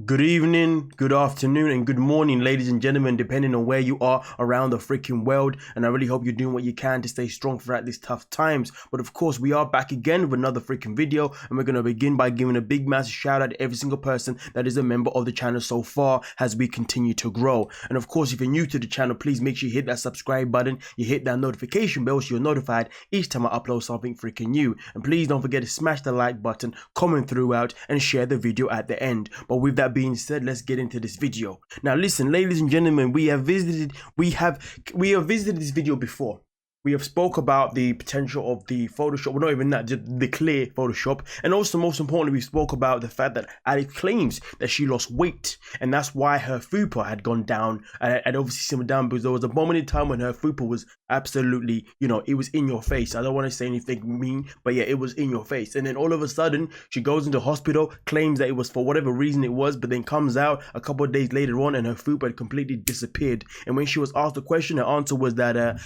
Good evening, good afternoon, and good morning, ladies and gentlemen, depending on where you are around the freaking world. And I really hope you're doing what you can to stay strong throughout these tough times. But of course, we are back again with another freaking video, and we're going to begin by giving a big massive shout out to every single person that is a member of the channel so far as we continue to grow. And of course, if you're new to the channel, please make sure you hit that subscribe button, you hit that notification bell so you're notified each time I upload something freaking new. And please don't forget to smash the like button, comment throughout, and share the video at the end. But with that being said, let's get into this video. Now listen, ladies and gentlemen, we have visited this video before. We have spoke about the potential of the Photoshop, well, not even that, just the clear Photoshop. And also, most importantly, we spoke about the fact that Alex claims that she lost weight. And that's why her fupa had gone down and obviously simmered down, because there was a moment in time when her fupa was absolutely, it was in your face. I don't want to say anything mean, but yeah, it was in your face. And then all of a sudden, she goes into hospital, claims that it was for whatever reason it was, but then comes out a couple of days later on and her fupa had completely disappeared. And when she was asked the question, her answer was that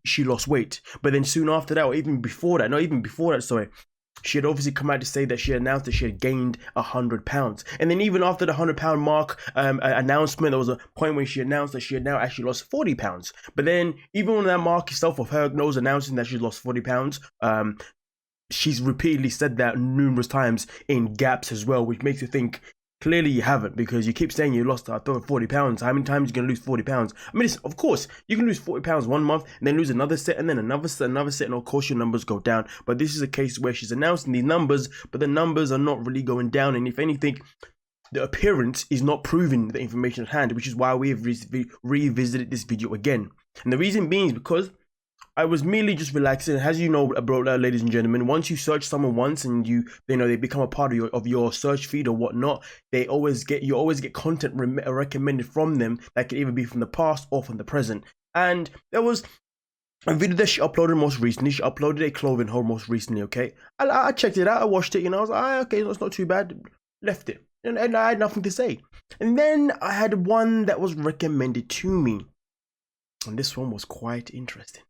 she lost weight. But then soon after that, or even before that, sorry, she had obviously come out to say that she announced that she had gained 100 pounds. And then even after the 100-pound mark announcement, there was a point when she announced that she had now actually lost 40 pounds. But then even on that mark itself of her nose announcing that she's lost 40 pounds, she's repeatedly said that numerous times in gaps as well, which makes you think, clearly you haven't, because you keep saying you lost 40 pounds. How many times are you going to lose 40 pounds? I mean, of course, you can lose 40 pounds one month and then lose another set and then another set, and of course your numbers go down. But this is a case where she's announcing these numbers, but the numbers are not really going down. And if anything, the appearance is not proving the information at hand, which is why we have revisited this video again. And the reason being is because I was merely just relaxing. As you know, bro, ladies and gentlemen, once you search someone once and they become a part of your search feed or whatnot, you always get content recommended from them that could either be from the past or from the present. And there was a video that she uploaded most recently. She uploaded a clothing haul most recently. Okay, I checked it out. I watched it. I was like, okay, that's not too bad. Left it, and I had nothing to say. And then I had one that was recommended to me, and this one was quite interesting.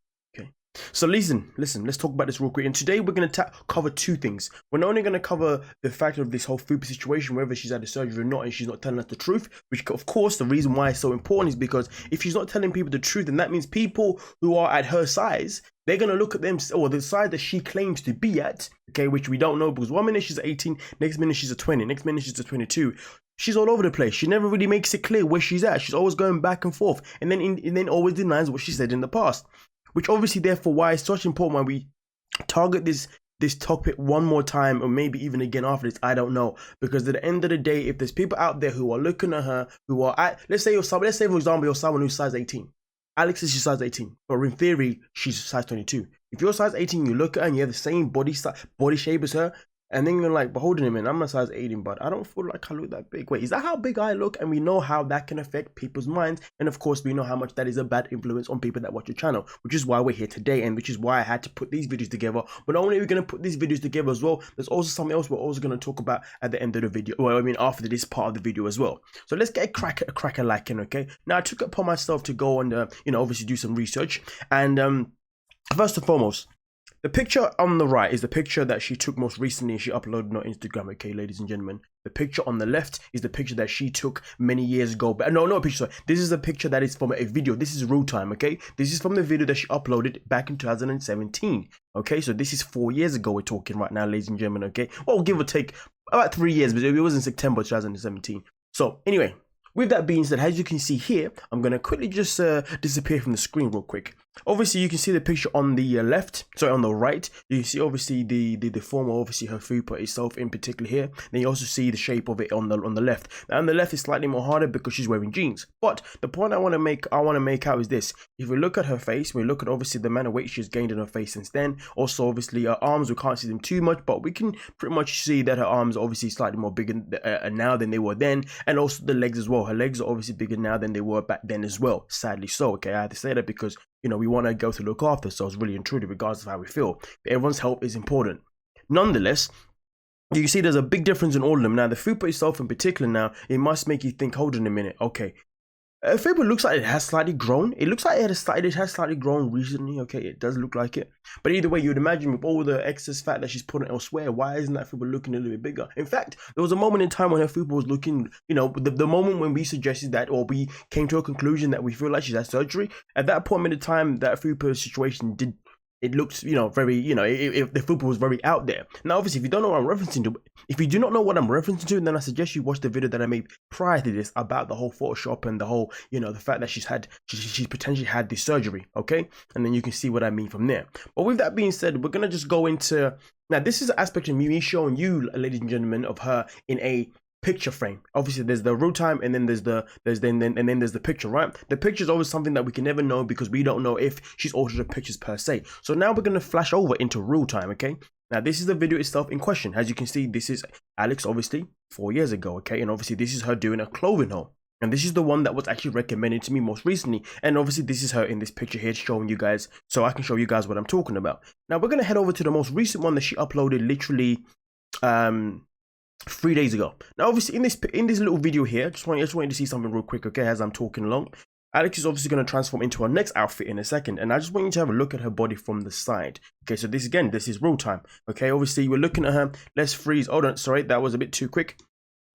So listen, let's talk about this real quick. And today we're going to cover two things. We're not only going to cover the fact of this whole fupa situation, whether she's had the surgery or not, and she's not telling us the truth, which of course the reason why it's so important is because if she's not telling people the truth, then that means people who are at her size, they're going to look at them, or the size that she claims to be at, okay, which we don't know, because one minute she's 18, next minute she's a 20, next minute she's a 22. She's all over the place. She never really makes it clear where she's at. She's always going back and forth, and then always denies what she said in the past. Which obviously, therefore, why it's such important when we target this topic one more time, or maybe even again after this, I don't know. Because at the end of the day, if there's people out there who are looking at her, who are at, let's say for example, you're someone who's size 18. Alex is size 18, but in theory, she's size 22. If you're size 18, you look at her and you have the same body shape as her, and then you're like, but hold on a minute, I'm a size 18, but I don't feel like I look that big. Wait, is that how big I look? And we know how that can affect people's minds. And of course, we know how much that is a bad influence on people that watch your channel, which is why we're here today, and which is why I had to put these videos together. But not only are we going to put these videos together as well, there's also something else we're also going to talk about at the end of the video. Well, I mean, after this part of the video as well. So let's get a cracker lacking, okay? Now, I took it upon myself to go and, obviously do some research. And first and foremost, the picture on the right is the picture that she took most recently and she uploaded on Instagram, okay, ladies and gentlemen. The picture on the left is the picture that she took many years ago. But no, not a picture, sorry. This is a picture that is from a video. This is real time, okay? This is from the video that she uploaded back in 2017, okay? So this is 4 years ago we're talking right now, ladies and gentlemen, okay? Well, give or take about 3 years, but it was in September 2017. So anyway, with that being said, as you can see here, I'm going to quickly just disappear from the screen real quick. Obviously, you can see the picture on the on the right. You can see obviously the form of obviously her fupa itself in particular here. Then you also see the shape of it on the left. Now on the left is slightly more harder because she's wearing jeans. But the point I want to make out is this: if we look at her face, we look at obviously the amount of weight she's gained in her face since then. Also, obviously her arms, we can't see them too much, but we can pretty much see that her arms are obviously slightly more bigger now than they were then, and also the legs as well. Her legs are obviously bigger now than they were back then as well. Sadly so. Okay, I had to say that because we want a girl to look after ourselves really and truly, regardless of how we feel. But everyone's health is important. Nonetheless, you can see there's a big difference in all of them. Now, the fupa itself in particular, now, it must make you think, hold on a minute, okay, Fable looks like it has slightly grown. It looks like it has slightly grown recently. Okay, it does look like it. But either way, you'd imagine with all the excess fat that she's putting elsewhere, why isn't that Fable looking a little bit bigger? In fact, there was a moment in time when her Fable was looking, you know, the moment when we suggested that, or we came to a conclusion that we feel like she's had surgery. At that point in the time, that Fable situation it looks, you know, very, you know, if the football was very out there. Now, obviously, if you don't know what I'm referencing to, if you do not know what I'm referencing to, then I suggest you watch the video that I made prior to this about the whole Photoshop and the whole, you know, the fact that she's potentially had this surgery, okay? And then you can see what I mean from there. But with that being said, we're going to just go into, now this is an aspect of me showing you, ladies and gentlemen, of her in a picture frame. Obviously there's the real time, and then there's the picture, right? The picture is always something that we can never know because we don't know if she's altered the pictures per se. So now we're going to flash over into real time, okay? Now this is the video itself in question. As you can see, this is Alex, obviously 4 years ago, okay? And obviously this is her doing a clothing haul, and this is the one that was actually recommended to me most recently. And obviously this is her in this picture here, showing you guys, so I can show you guys what I'm talking about. Now we're going to head over to the most recent one that she uploaded literally 3 days ago. Now obviously in this little video here, just wanted to see something real quick, okay, as I'm talking along. Alex is obviously going to transform into her next outfit in a second, and I just want you to have a look at her body from the side. Okay, so this is real time. Okay, obviously we're looking at her. Let's freeze. Oh no, sorry, that was a bit too quick.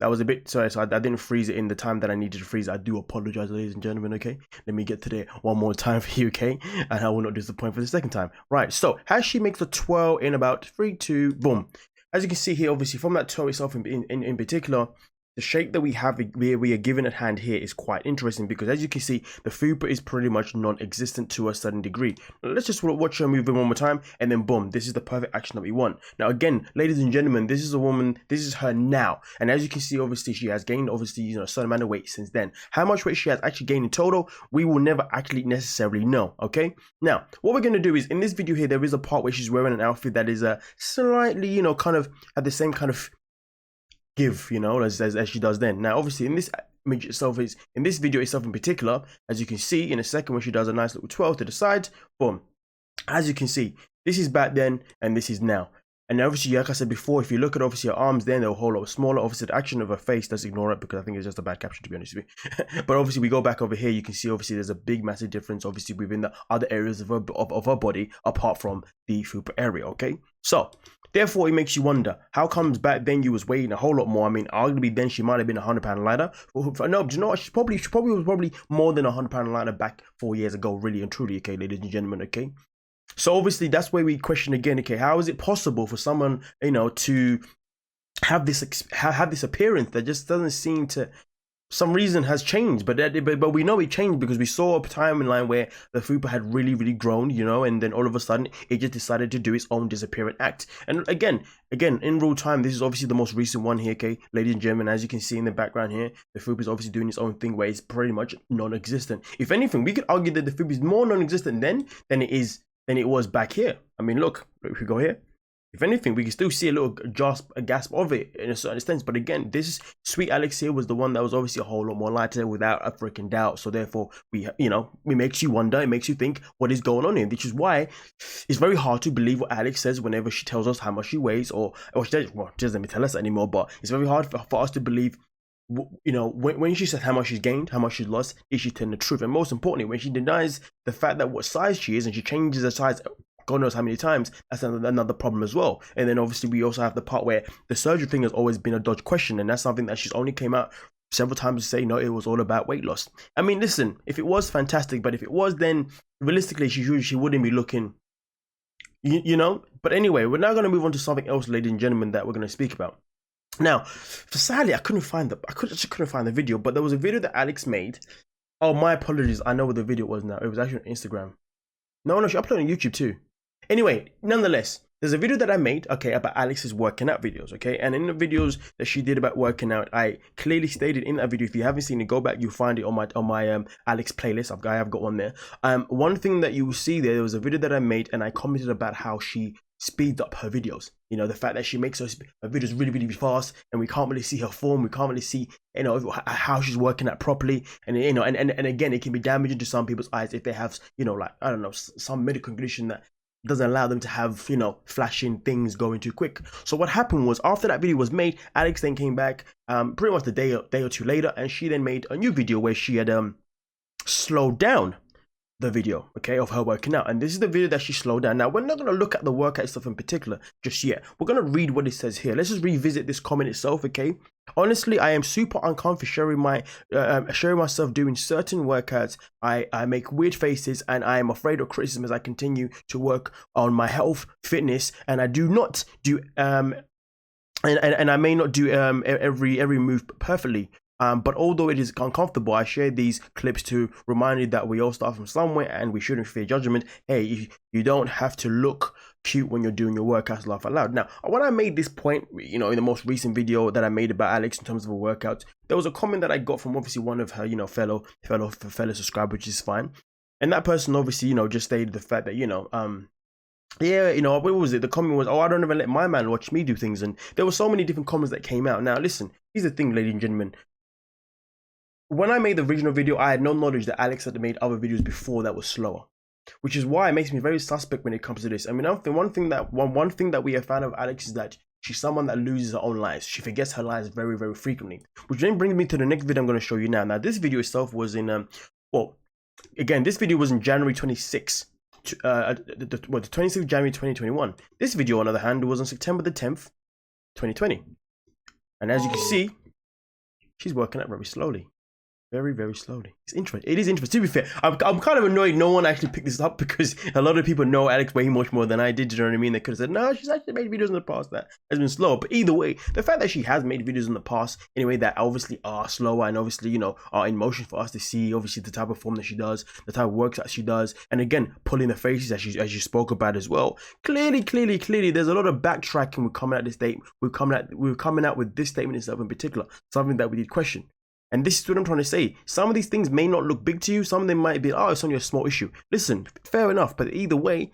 That was a bit, sorry, so I didn't freeze it in the time that I needed to freeze. I do apologize, ladies and gentlemen, okay? Let me get to there one more time for you, okay? And I will not disappoint for the second time. Right, so as she makes the twirl in about 3, 2, boom. As you can see here, obviously from that twirl itself in particular, the shape that we are given at hand here is quite interesting, because as you can see, the fupa is pretty much non-existent to a certain degree. Now, let's just watch her move in one more time, and then boom, this is the perfect action that we want. Now again, ladies and gentlemen, this is a woman, this is her now, and as you can see, obviously she has gained, obviously, you know, a certain amount of weight since then. How much weight she has actually gained in total, we will never actually necessarily know, okay? Now what we're going to do is, in this video here, there is a part where she's wearing an outfit that is slightly, you know, kind of at the same kind of give, you know, as she does then. Now obviously in this image itself, is in this video itself in particular, as you can see in a second, when she does a nice little twirl to the side, boom, as you can see, this is back then and this is now. And obviously, like I said before, if you look at obviously her arms then, they're a whole lot smaller. Obviously the action of her face, does ignore it because I think it's just a bad caption, to be honest with you. But obviously we go back over here, you can see obviously there's a big massive difference obviously within the other areas of her body apart from the fupa area, okay? So therefore, it makes you wonder, how comes back then you was weighing a whole lot more? I mean, arguably then she might have been 100-pound lighter. No, do you know what? She probably was more than 100-pound lighter back 4 years ago, really and truly, okay, ladies and gentlemen, okay? So obviously that's where we question again, okay, how is it possible for someone, you know, to have this appearance that just doesn't seem to, some reason has changed, but we know it changed because we saw a timeline where the fupa had really grown, you know, and then all of a sudden it just decided to do its own disappearing act. And again in real time, this is obviously the most recent one here, okay, ladies and gentlemen. As you can see in the background here, the fupa is obviously doing its own thing where it's pretty much non-existent. If anything, we could argue that the fupa is more non-existent then than it was back here. I mean, look, if we go here, if anything, we can still see a little gasp of it in a certain sense. But again, this sweet Alex here was the one that was obviously a whole lot more lighter without a freaking doubt. So therefore, it makes you wonder, it makes you think what is going on here, which is why it's very hard to believe what Alex says whenever she tells us how much she weighs, or she doesn't tell us anymore, but it's very hard for us to believe, you know, when she says how much she's gained, how much she's lost, is she telling the truth? And most importantly, when she denies the fact that what size she is and she changes her size God knows how many times, that's another problem as well. And then obviously we also have the part where the surgery thing has always been a dodge question, and that's something that she's only came out several times to say, no, it was all about weight loss. I mean, listen, if it was fantastic, but if it was, then realistically she wouldn't be looking, you know. But anyway, we're now going to move on to something else, ladies and gentlemen, that we're going to speak about. Now, sadly, I couldn't find the video, but there was a video that Alex made. Oh, my apologies. I know what the video was now. It was actually on Instagram. No, she uploaded on YouTube too. Anyway, nonetheless, there's a video that I made, okay, about Alex's working out videos, okay? And in the videos that she did about working out, I clearly stated in that video, if you haven't seen it, go back, you'll find it on my Alex playlist. I have got one there. One thing that you will see there was a video that I made, and I commented about how she speeds up her videos. You know, the fact that she makes her videos really fast, and we can't really see her form, we can't really see, you know, how she's working out properly, and you know, and again, it can be damaging to some people's eyes if they have, you know, like, I don't know, some medical condition that doesn't allow them to have, you know, flashing things going too quick. So what happened was, after that video was made, Alex then came back pretty much the day or two later, and she then made a new video where she had slowed down the video, okay, of her working out. And this is the video that she slowed down. Now, we're not going to look at the workout stuff in particular just yet. We're going to read what it says here. Let's just revisit this comment itself, okay? Honestly, I am super uncomfortable sharing myself doing certain workouts. I make weird faces and I am afraid of criticism as I continue to work on my health, fitness, and I do not do and I may not do every move perfectly. But although it is uncomfortable, I share these clips to remind you that we all start from somewhere and we shouldn't fear judgment. Hey, you don't have to look cute when you're doing your workouts, laugh out loud. Now, when I made this point, in the most recent video that I made about Alex in terms of a workout, there was a comment that I got from obviously one of her, fellow subscribers, which is fine. And that person obviously, just stated the fact that, what was it? The comment was, oh, I don't even let my man watch me do things. And there were so many different comments that came out. Now, listen, here's the thing, ladies and gentlemen. When I made the original video, I had no knowledge that Alex had made other videos before that was slower, which is why it makes me very suspect when it comes to this. I mean, one thing that we are fan of Alex is that she's someone that loses her own lies. She forgets her lies very, very frequently, which then brings me to the next video I'm going to show you now. Now, this video itself was in, this video was in January 26th, the 26th of January 2021. This video, on the other hand, was on September the 10th, 2020. And as you can see, she's working out very slowly. Very, very slowly. It's interesting. It is interesting. To be fair, I'm kind of annoyed no one actually picked this up because a lot of people know Alex way much more than I did. Do you know what I mean? They could have said, no, she's actually made videos in the past that has been slow. But either way, the fact that she has made videos in the past anyway that obviously are slower and obviously, are in motion for us to see, obviously the type of form that she does, the type of work that she does, and again, pulling the faces as you spoke about as well. Clearly, there's a lot of backtracking. We're coming out with this statement itself in particular, something that we did question. And this is what I'm trying to say. Some of these things may not look big to you. Some of them might be, oh, it's only a small issue. Listen, fair enough. But either way,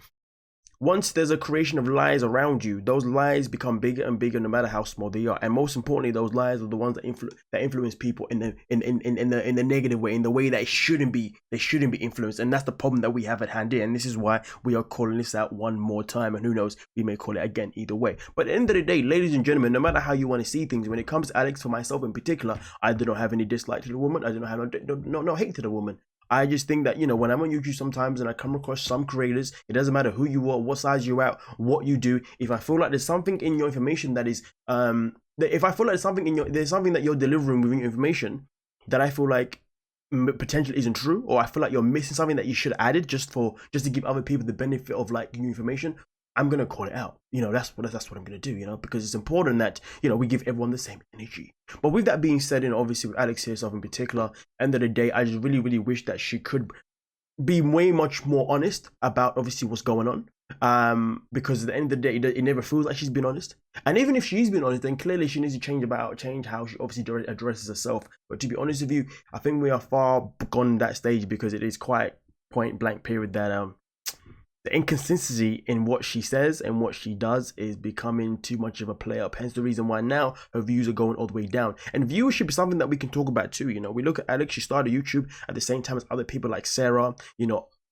once there's a creation of lies around you, those lies become bigger and bigger no matter how small they are. And most importantly, those lies are the ones that influence people in the negative way, in the way that they shouldn't be influenced. And that's the problem that we have at hand here. And this is why we are calling this out one more time. And who knows, we may call it again either way. But at the end of the day, ladies and gentlemen, no matter how you want to see things, when it comes to Alex, for myself in particular, I do not have any dislike to the woman. I do not have no hate to the woman. I just think that, when I'm on YouTube sometimes and I come across some creators, it doesn't matter who you are, what size you're at, what you do. If I feel like there's something in your information that is, if I feel like there's something that you're delivering within your information that I feel like potentially isn't true, or I feel like you're missing something that you should have added just to give other people the benefit of like new information, I'm going to call it out. That's what I'm going to do, because it's important that, we give everyone the same energy. But with that being said, and obviously with Alex herself in particular, end of the day, I just really, really wish that she could be way much more honest about obviously what's going on. Because at the end of the day, it never feels like she's been honest. And even if she's been honest, then clearly she needs to change how she obviously addresses herself. But to be honest with you, I think we are far gone that stage, because it is quite point blank period that the inconsistency in what she says and what she does is becoming too much of a play up. Hence the reason why now her views are going all the way down. And viewership is something that we can talk about too. We look at Alex, she started YouTube at the same time as other people like Sarah,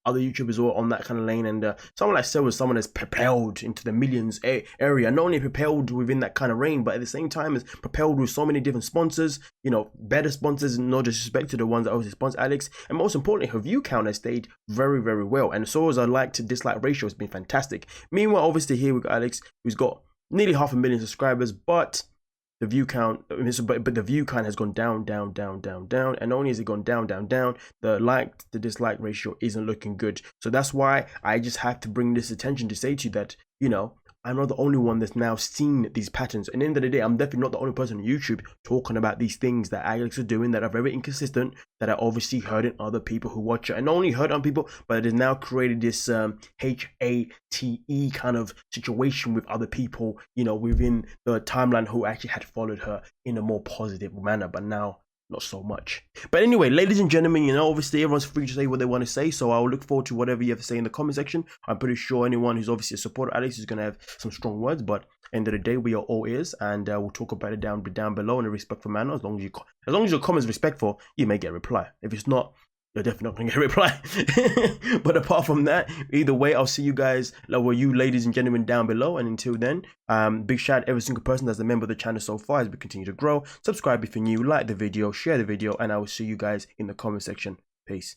other YouTubers all on that kind of lane. And someone like Sarah was someone that's propelled into the millions area. Not only propelled within that kind of reign, but at the same time is propelled with so many different sponsors, better sponsors, and no disrespect to the ones that obviously sponsor Alex. And most importantly, her view count has stayed very, very well. And so as her like to dislike ratio has been fantastic. Meanwhile, obviously here we've got Alex, who's got nearly 500,000 subscribers, but the view count, but the view count has gone down, and not only has it gone down, the like to dislike ratio isn't looking good. So that's why I just have to bring this attention to say to you that, I'm not the only one that's now seen these patterns. And at the end of the day, I'm definitely not the only person on YouTube talking about these things that Alex are doing that are very inconsistent, that are obviously hurting other people who watch it. And not only hurt on people, but it has now created this HATE kind of situation with other people, within the timeline who actually had followed her in a more positive manner. But now, not so much. But anyway, ladies and gentlemen, obviously everyone's free to say what they want to say, so I'll look forward to whatever you have to say in the comment section. I'm pretty sure anyone who's obviously a supporter of Alex is going to have some strong words, but end of the day, we are all ears, and we'll talk about it down below in a respectful manner. As long as your comment is respectful, you may get a reply. If it's not, you're definitely not going to get a reply. But apart from that, either way, I'll see you guys, you ladies and gentlemen, down below. And until then, big shout out to every single person that's a member of the channel so far as we continue to grow. Subscribe if you're new, like the video, share the video, and I will see you guys in the comment section. Peace.